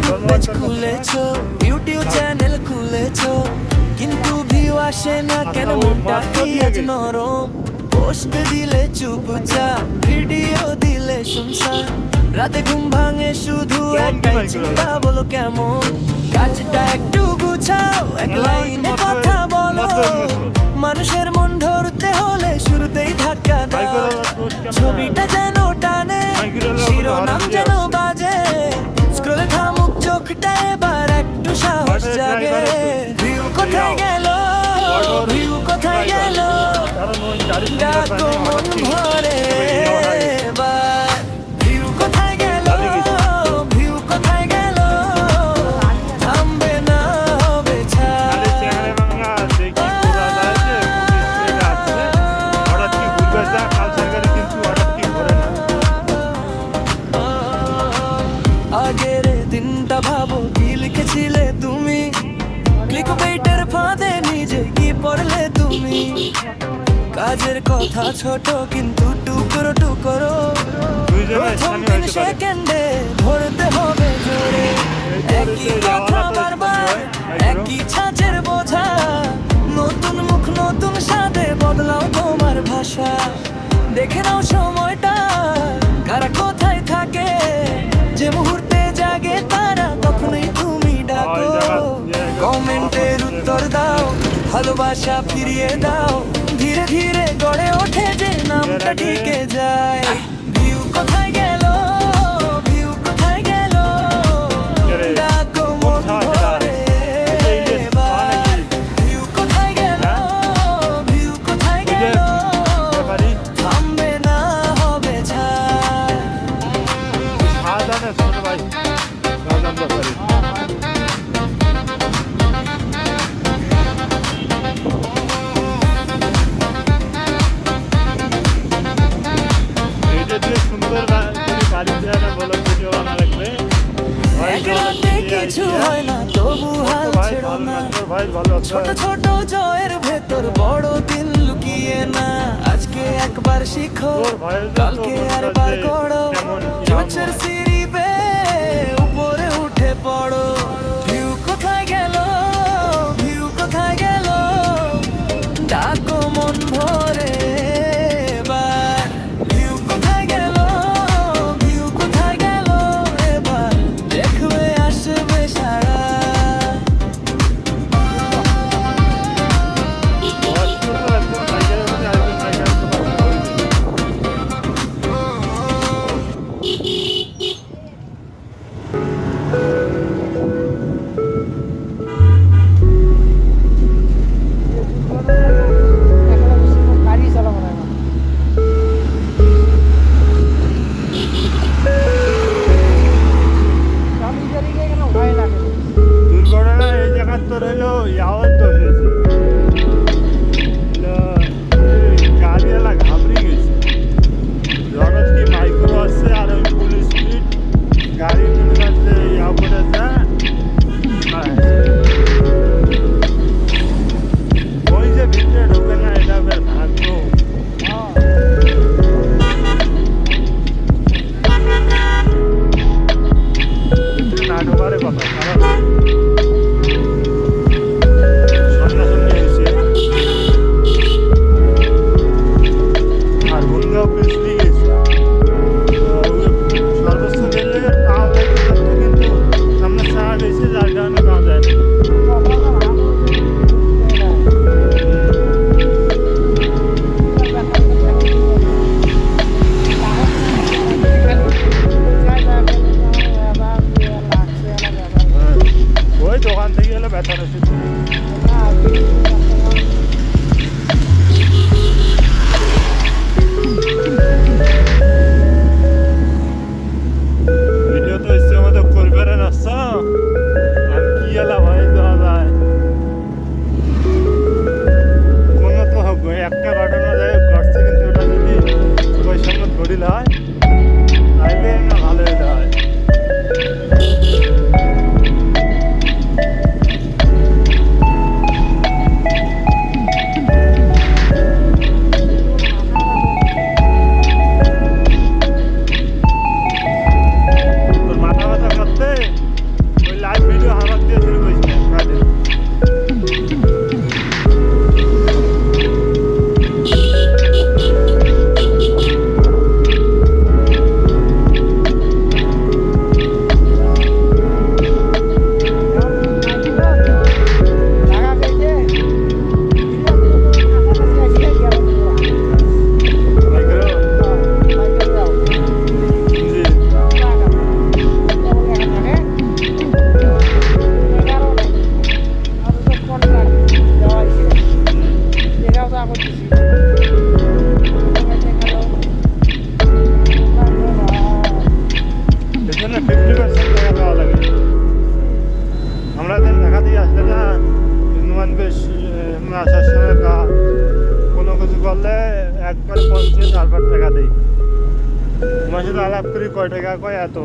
Facebook page খুলেছো, YouTube channel খুলেছো, কিন্তু view আসে না কেন? মনটা কি আজ নরম? পোস্ট দিলে চুপচাপ, ভিডিও দিলে শুনশান, রাতে ঘুম ভাঙে শুধু একটাই চিন্তা, বলো কেমন? কাজটা একটু গুছাও, এক লাইনে কথা বলো। মানুষের মন ধরতে হলে শুরুতেই ধাক্কা দাও। ছবিটা যেন টানে, শিরোনাম যেন বাজে, স্ক্রলে থামুক চোখটা, এবার একটু সাহস জাগে। ভিউ কোথায় গেল, ভিউ কোথায় গেল, ডাকো মন ভরে এবার। ভিউ কোথায় গেল, ভিউ কোথায় গেল, থামবে না হবে ছাড়। আগের দিনটা ভাবো, কি লিখেছিলে তুমি? ক্লিকবেইটের ফাঁদে নিজে কি পড়লে তুমি? কাজের কথা ছোট কিন্তু টুকরো টুকরো, প্রথম 3 সেকেন্ডে ধরতে হবে জোরে। একই কথা বারবার, একই ছাঁচের বোঝা, নতুন মুখ নতুন স্বাদে বদলাও তোমার ভাষা। দেখে নাও সময়টা, কারা কোথায় থাকে, যে মুহূর্তে জাগে তারা তখনই তুমি ডাকো। কমেন্টের উত্তর দাও, ভালোবাসা ফিরিয়ে দাও, ধীরে ধীরে গড়ে ওঠে যে নামটা টিকে যায়। ভিউ কোথায় গেল, ভিউ কোথায় গেল, ডাকো মন ভরে এবার। ভিউ কোথায় গেল, ভিউ কোথায় গেল, থামবে না হবে ছাড়। এক রাতে কিছু হয় না, তবু হাল ছেড়ো না। ছোট ছোট জয়ের ভেতর বড় দিন লুকিয়ে না। আজকে একবার শিখো, কালকে আরবার করো, চোখের সিঁড়ি বেয়ে উপরে উঠে পড়ো। ভিউ কোথায় গেল, ভিউ কোথায় গেল, ডাকো মন ভরে এবার। ভিউ কোথায় গেল, ভিউ কোথায় গেল, এবার দেখবে আসবে সারা। খারাপ করি কয় টাকা কয় এত